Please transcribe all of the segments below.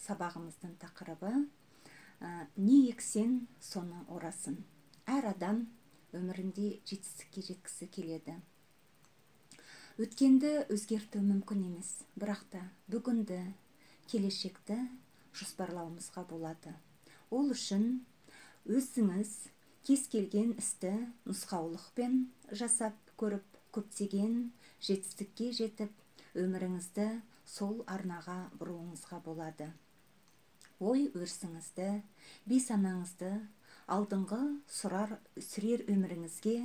Сабағымыздың тақырыбы не ексең, соны орасың. Әр адам өмірінде жетістікке жеткісі келеді. Өткенді өзгерту мүмкін емес, бірақ та бүгінді, келешекті жоспарлауымызға болады. Ол үшін өзіңіз кез келген істі нұсқаулықпен жасап көріп, көптеген жетістікке жетіп, өміріңізді сол арнаға бұруыңызға болады. Ой өрісіңізді, бейсанаңызды алдыңғы сүрер өміріңізге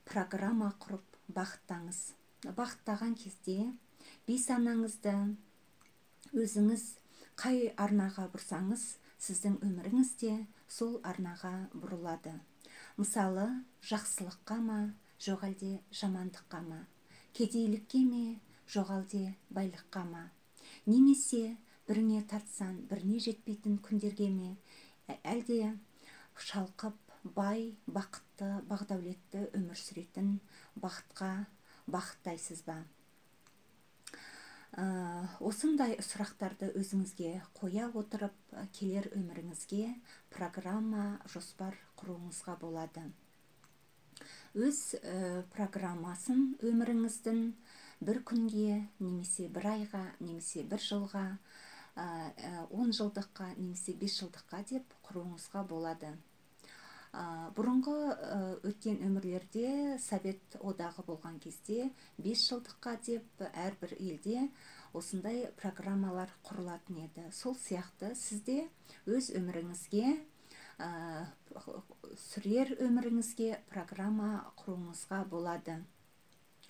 программа құрып бағыттаңыз. Бағыттаған кезде бейсанаңызды өзіңіз қай арнаға бұрсаңыз, сіздің өміріңіз де сол арнаға бұрылады. Мысалы, жақсылыққа ма, жоқ әлде жамандыққа ма, кедейлікке ме, жоқ әлде байлыққа ма, немесе біріне тартсан, біріне жетпейтін күндерге ме, әлде шалқып, бай, бақытты, бағдәулетті өмір сүретін бақытқа бағыттайсыз ба? Осындай сұрақтарды өзіңізге қоя отырып, келер өміріңізге программа, жоспар құруыңызға болады. Өз программасын өміріңіздің бір күнге, немесе бір айға, немесе бір жылға, 10 жылдыққа, немесе 5 жылдыққа деп құруыңызға болады. Бұрынғы өткен өмірлерде Совет одағы болған кезде 5 жылдыққа деп әрбір елде осындай программалар құрылатын еді. Сол сияқты сізде өз өміріңізге, сүрер өміріңізге программа құруыңызға болады.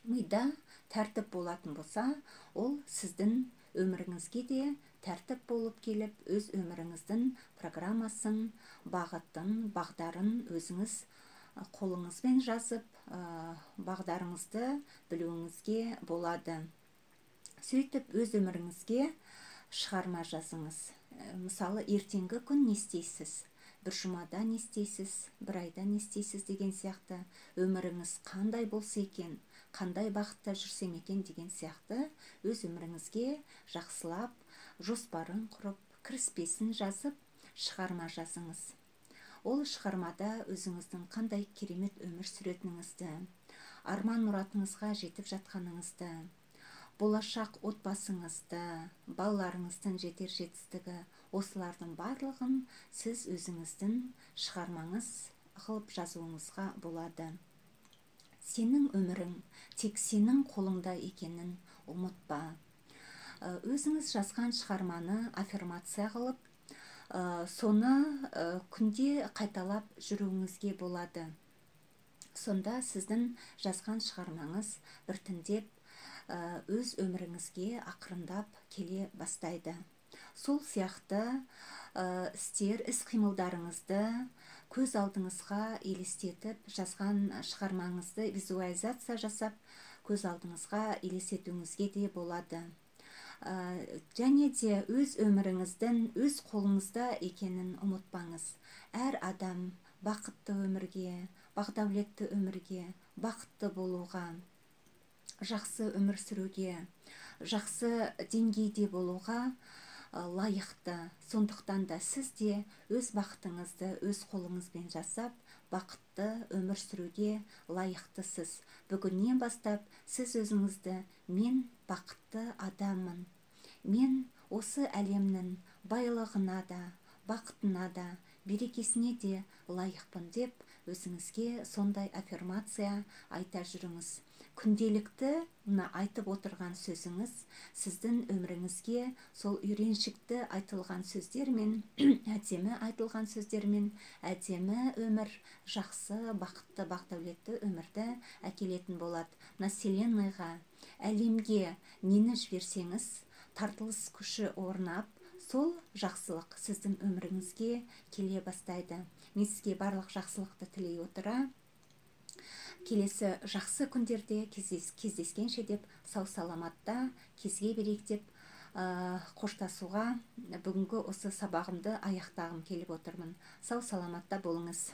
Мида тәртіп болатын болса, ол сіздің өміріңізге де тәртіп болып келіп, өз өміріңіздің программасын, бағытын, бағдарын өзіңіз қолыңызбен жазып, бағдарыңызды білуіңізге болады. Сөйтіп, өз өміріңізге шығарма жазыңыз. Мысалы, ертеңгі күн не істейсіз, бір жұмада не істейсіз, бір айда не істейсіз деген сияқты, өміріңіз қандай болса екен, қандай бағытта жүрсем екен деген сияқты, өз өміріңізге жақсылап, жоспарын құрып, кіріспесін жазып, шығарма жазыңыз. Ол шығармада өзіңіздің қандай керемет өмір сүретініңізді, арман мұратыңызға жетіп жатқаныңызды, болашақ отбасыңызды, балаларыңыздың жетер жетістігі, осылардың барлығын сіз өзіңіздің шығармаңыз қылып жазуыңызға болады. Сенің өмірің тек сенің қолыңда екенін ұмытпа. Өзіңіз жазған шығарманы аффирмация қылып, соны күнде қайталап жүруіңізге болады. Сонда сіздің жазған шығармаңыз біртіндеп өз өміріңізге ақырындап келе бастайды. Сол сияқты істер, іс-қимылдарыңызды көз алдыңызға елестетіп, жазған шығармаңызды визуализация жасап, көз алдыңызға елестетуіңізге де болады. Және де өз өміріңіздің өз қолыңызда екенін ұмытпаңыз. Әр адам бақытты өмірге, бағдәулетті өмірге, бақытты болуға, жақсы өмір сүруге, жақсы деңгейде болуға лайықты. Сондықтан да сіз де өз бақытыңызды өз қолыңызбен жасап, бақытты өмір сүруге лайықтысыз. Бүгіннен бастап сіз өзіңізді мен бақытты адаммын, мен осы әлемнің байлығына да, бақытына да, берекесіне де лайықпын деп өзіңізге сондай аффирмация айта жүріңіз. Күнделікті айтып отырған сөзіңіз сіздің өміріңізге сол үйреншікті айтылған сөздермен, әдемі айтылған сөздермен, әдемі өмір, жақсы, бақытты, бағдәулетті өмірді әкелетін болады. Вселенныйға, әлемге нені жіберсеңіз, тартылыс күші орнап, сол жақсылық сіздің өміріңізге келе бастайды. Мен сізге барлық жақсылықты тілей отыра, келесі жақсы күндерде кездескенше деп, сау саламатта кезге берейік деп қоштасуға бүгінгі осы сабағымды аяқтағым келіп отырмын. Сау саламатта болыңыз.